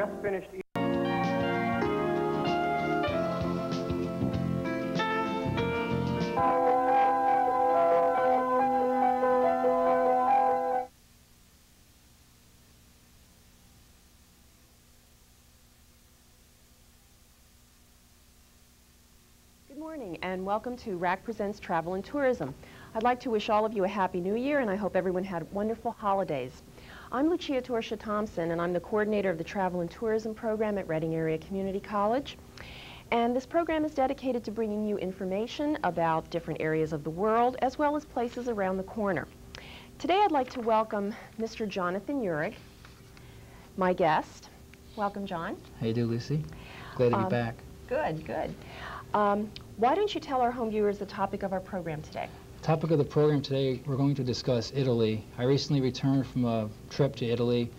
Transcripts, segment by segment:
just finished eating. Good morning and welcome to RACC Presents Travel and Tourism. I'd like to wish all of you a Happy New Year and I hope everyone had wonderful holidays. I'm Lucia Torsha Thompson and I'm the coordinator of the Travel and Tourism program at Reading Area Community College. And this program is dedicated to bringing you information about different areas of the world as well as places around the corner. Today I'd like to welcome Mr. Jonathan Uhrig, my guest. Welcome, John. How you do, Lucy? Glad to be back. Good, good. Why don't you tell our home viewers the topic of our program today? The topic of the program today, we're going to discuss Italy. I recently returned from a trip to Italy,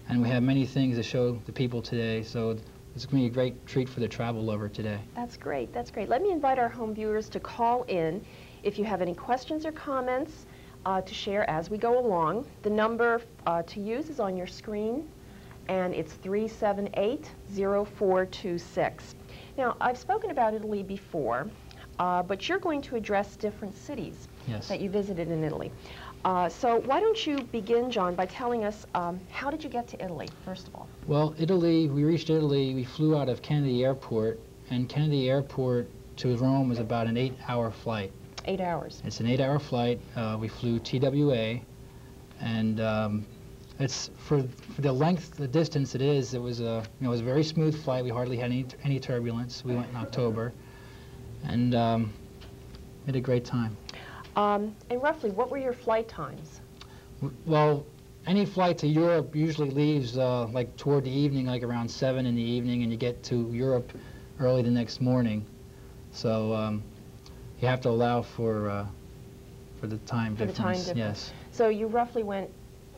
and we have many things to show the people today, so it's going to be a great treat for the travel lover today. That's great, that's great. Let me invite our home viewers to call in if you have any questions or comments to share as we go along. The number to use is on your screen, and it's 378-0426. Now, I've spoken about Italy before, but you're going to address different cities that you visited in Italy. So why don't you begin, John, by telling us how did you get to Italy, first of all? Well, Italy, we reached Italy, we flew out of Kennedy Airport, and Kennedy Airport to Rome is about an 8-hour flight. 8 hours. It's an 8-hour flight. We flew TWA, and it's for the length, the distance it is. It was a it was a very smooth flight. We hardly had any turbulence. We went in October, and had a great time. And roughly, what were your flight times? Well, any flight to Europe usually leaves like toward the evening, like around 7 in the evening, and you get to Europe early the next morning. So you have to allow for the time difference. For the time difference. Yes. So you roughly went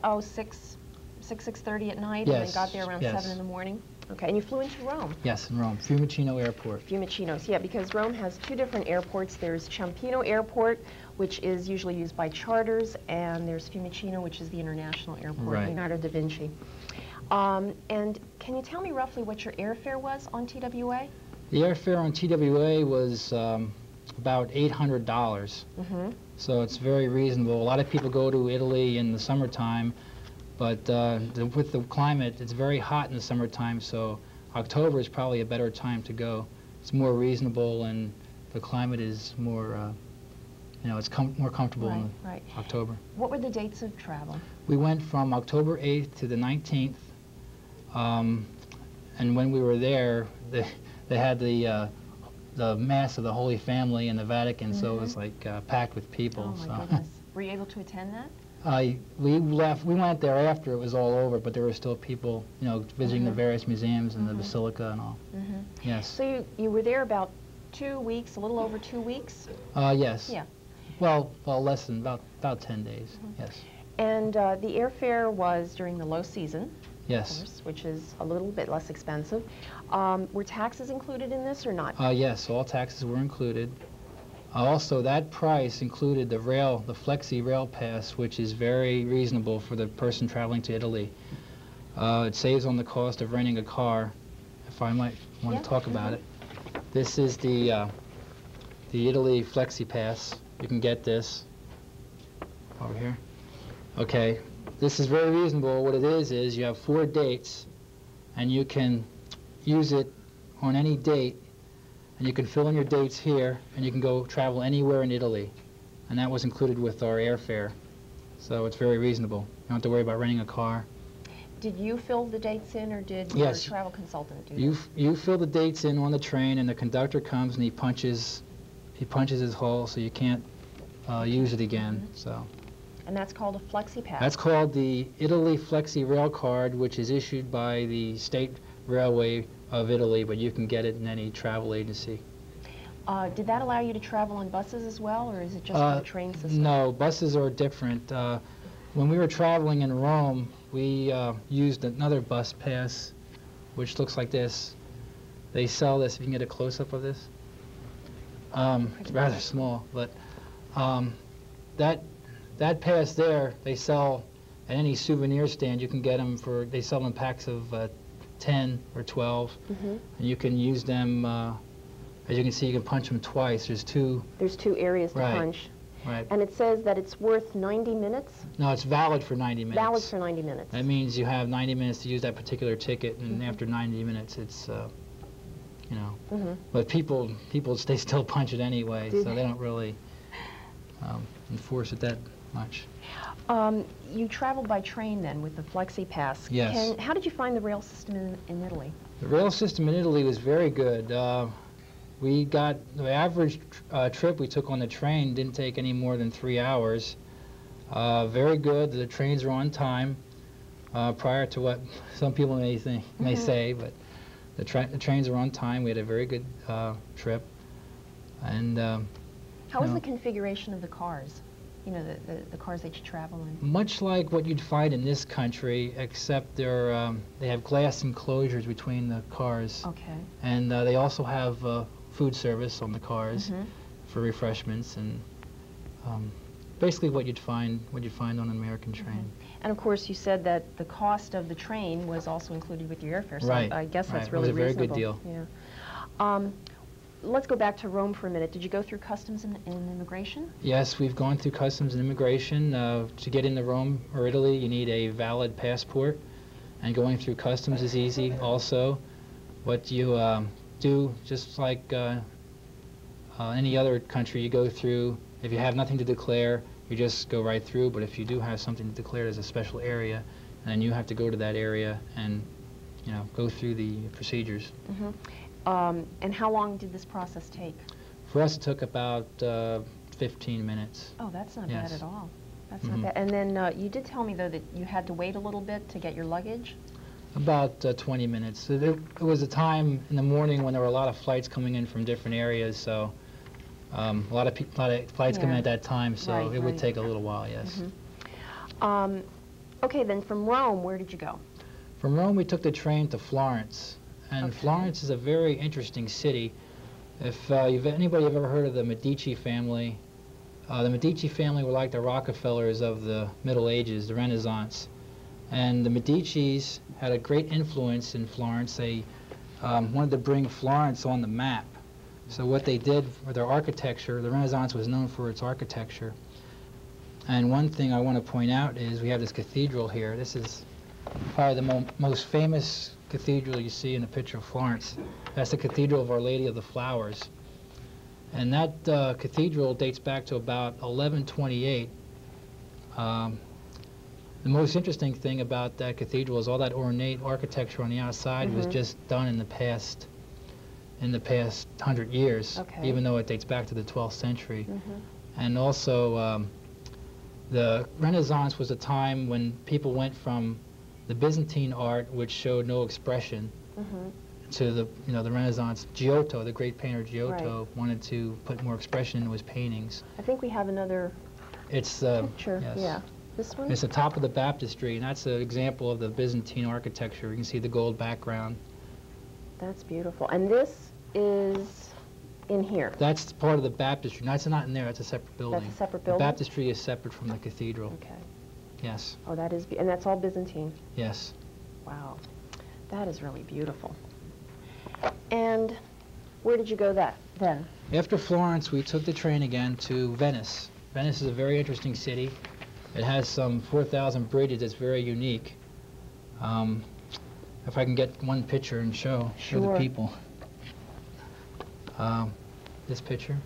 6:30 at night, and then got there around 7 in the morning? Okay, and you flew into Rome? Yes, in Rome, Fiumicino Airport. Fiumicino's, yeah, because Rome has two different airports. There's Ciampino Airport, which is usually used by charters, and there's Fiumicino, which is the international airport, Leonardo da Vinci. And can you tell me roughly what your airfare was on TWA? The airfare on TWA was about $800. So it's very reasonable. A lot of people go to Italy in the summertime, but with the climate, it's very hot in the summertime, so October is probably a better time to go. It's more reasonable, and the climate is more, it's more comfortable in October. What were the dates of travel? We went from October 8th to the 19th, and when we were there, they had the Mass of the Holy Family in the Vatican, so it was like packed with people. Oh my goodness. Were you able to attend that? We went there after it was all over, but there were still people, visiting the various museums and the basilica and all. Yes. So you were there about 2 weeks, a little over 2 weeks? Yes. Yeah. Well, less than about 10 days. Yes. And the airfare was during the low season. Yes. Of course, which is a little bit less expensive. Were taxes included in this or not? Yes, all taxes were included. Also, that price included the Flexi Rail Pass, which is very reasonable for the person traveling to Italy. It saves on the cost of renting a car, if I might want to talk about it. This is the Italy Flexi Pass. You can get this over here. Okay, this is very reasonable. What it is you have 4 dates, and you can use it on any date. And you can fill in your dates here, and you can go travel anywhere in Italy. And that was included with our airfare. So it's very reasonable. You don't have to worry about renting a car. Did you fill the dates in, or did your travel consultant do that? You fill the dates in on the train, and the conductor comes and he punches his hole, so you can't use it again. So. And that's called a Flexi Pass? That's called the Italy Flexi Rail Card, which is issued by the State Railway of Italy, but you can get it in any travel agency. Did that allow you to travel on buses as well, or is it just the train system? No, buses are different. When we were traveling in Rome, we used another bus pass, which looks like this. They sell this, if you can get a close-up of this. It's rather small, but that pass there, they sell at any souvenir stand. You can get them they sell them in packs of 10 or 12. And you can use them, as you can see, you can punch them twice. There's two areas to Right. punch. Right. And it says that it's worth 90 minutes? No, it's valid for 90 minutes. Valid for 90 minutes. That means you have 90 minutes to use that particular ticket, and after 90 minutes, it's, you know. But people, they still punch it anyway, so they don't really enforce it that much. You traveled by train then with the Flexi Pass. Yes. How did you find the rail system in Italy? The rail system in Italy was very good. We got the average trip we took on the train didn't take any more than 3 hours. Very good. The trains were on time, prior to what some people may say, but the trains were on time. We had a very good trip. And how was the configuration of the cars? You know, the cars that you travel in? Much like what you'd find in this country, except they have glass enclosures between the cars. Okay. And they also have food service on the cars for refreshments, and basically what you'd find on an American train. And of course, you said that the cost of the train was also included with your airfare, so Right. I guess that's Right. really It was a very reasonable. good deal. Yeah. Let's go back to Rome for a minute. Did you go through customs and immigration? Yes, we've gone through customs and immigration. To get into Rome or Italy, you need a valid passport, and going through customs is easy also. What you do, just like any other country, you go through. If you have nothing to declare, you just go right through, but if you do have something to declare, there's a special area, and then you have to go to that area and, you know, go through the procedures. And how long did this process take? For us, it took about 15 minutes. Oh, that's not Yes. bad at all. That's not bad. And then you did tell me, though, that you had to wait a little bit to get your luggage? About 20 minutes. So it was a time in the morning when there were a lot of flights coming in from different areas, so a lot of flights come in at that time, so it would take a little while, yes. Okay, then from Rome, where did you go? From Rome, we took the train to Florence, and Florence is a very interesting city. If anybody have ever heard of the Medici family, the Medici family were like the Rockefellers of the Middle Ages, the Renaissance. And the Medicis had a great influence in Florence. They wanted to bring Florence on the map. So what they did with their architecture, the Renaissance was known for its architecture. And one thing I want to point out is we have this cathedral here. This is probably the most famous cathedral you see in a picture of Florence. That's the Cathedral of Our Lady of the Flowers. And that cathedral dates back to about 1128. The most interesting thing about that cathedral is all that ornate architecture on the outside was just done in the past 100 years, even though it dates back to the 12th century. And also, the Renaissance was a time when people went from the Byzantine art, which showed no expression, to the Renaissance. Giotto, the great painter Giotto, wanted to put more expression into his paintings. I think we have another picture. Yes. Yeah. This one? It's the top of the baptistry, and that's an example of the Byzantine architecture. You can see the gold background. That's beautiful. And this is in here? That's part of the baptistry. No, it's not in there. That's a separate building. That's a separate building? The baptistry is separate from the cathedral. Okay. Yes. Oh, that is, and that's all Byzantine? Yes. Wow. That is really beautiful. And where did you go then? After Florence, we took the train again to Venice. Venice is a very interesting city. It has some 4,000 bridges. It's very unique. If I can get one picture and show the people. This picture.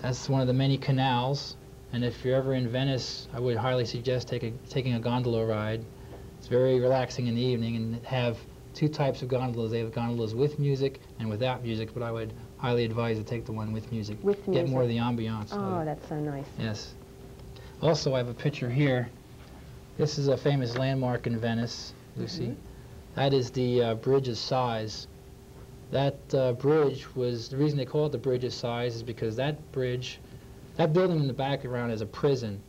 That's one of the many canals. And if you're ever in Venice, I would highly suggest taking a gondola ride. It's very relaxing in the evening, and have two types of gondolas. They have gondolas with music and without music, but I would highly advise to take the one with music. With music. Get more of the ambiance. Oh, that's so nice. Yes. Also, I have a picture here. This is a famous landmark in Venice, Lucy. That is the Bridge of Sighs. That bridge was, the reason they call it the Bridge of Sighs is because that building in the background is a prison.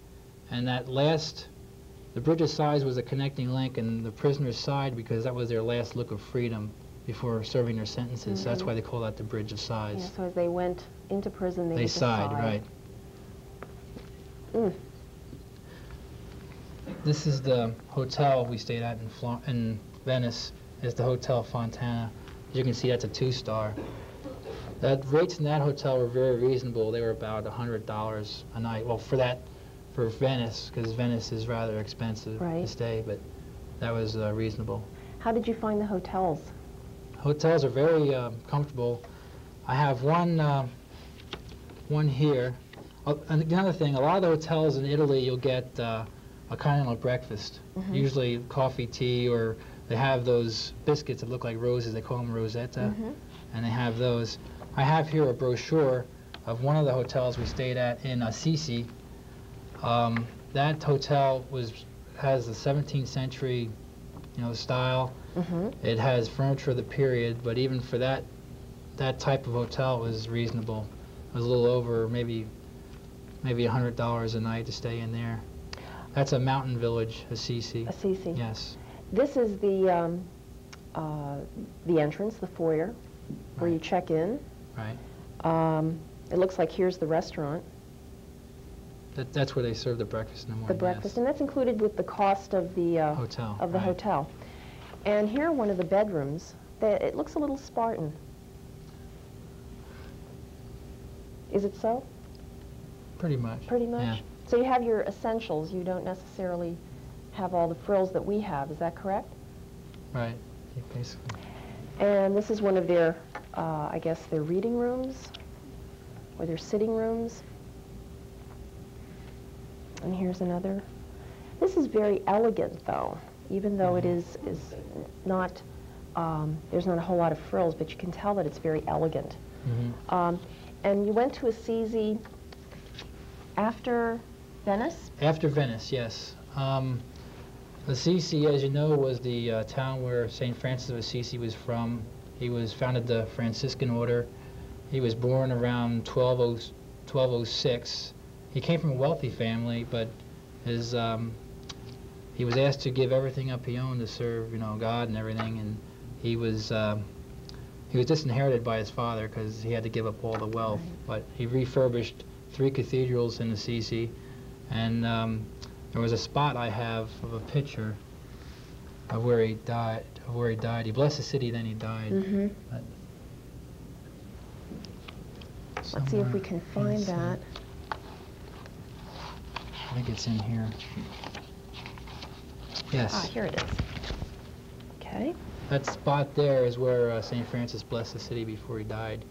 And the Bridge of Sighs was a connecting link, and the prisoners sighed because that was their last look of freedom before serving their sentences. So that's why they call that the Bridge of Sighs. Yeah, so as they went into prison, they sighed, right. This is the hotel we stayed at in Venice. It's the Hotel Fontana. As you can see, that's a 2-star. That rates in that hotel were very reasonable. They were about $100 a night. Well, for Venice, because Venice is rather expensive to stay, but that was reasonable. How did you find the hotels? Hotels are very comfortable. I have one here. Another thing, a lot of the hotels in Italy, you'll get a continental breakfast, usually coffee, tea, or they have those biscuits that look like roses. They call them rosetta, and they have those. I have here a brochure of one of the hotels we stayed at in Assisi. That hotel has the 17th century, style. It has furniture of the period, but even for that type of hotel was reasonable. It was a little over maybe $100 a night to stay in there. That's a mountain village, Assisi. Assisi. Yes. This is the entrance, the foyer, where you check in. Right. It looks like here's the restaurant. That's where they serve the breakfast in the morning. The breakfast, and that's included with the cost of the hotel. Hotel. And here, one of the bedrooms. It looks a little Spartan. Is it so? Pretty much. Pretty much. Yeah. So you have your essentials. You don't necessarily have all the frills that we have. Is that correct? Right. Basically. And this is one of their, I guess, their reading rooms or their sitting rooms. And here's another. This is very elegant, though, even though it is not, there's not a whole lot of frills, but you can tell that it's very elegant. And you went to Assisi after Venice? After Venice, yes. Assisi, as you know, was the town where St. Francis of Assisi was from. He founded the Franciscan order. He was born around 1206. He came from a wealthy family, but he was asked to give everything up he owned to serve, God and everything, and he was disinherited by his father because he had to give up all the wealth. But he refurbished 3 cathedrals in Assisi, and there was a spot I have of a picture of where he died. He blessed the city, then he died. Let's see if we can find that. I think it's in here. Yes. Ah, here it is. Okay. That spot there is where St. Francis blessed the city before he died.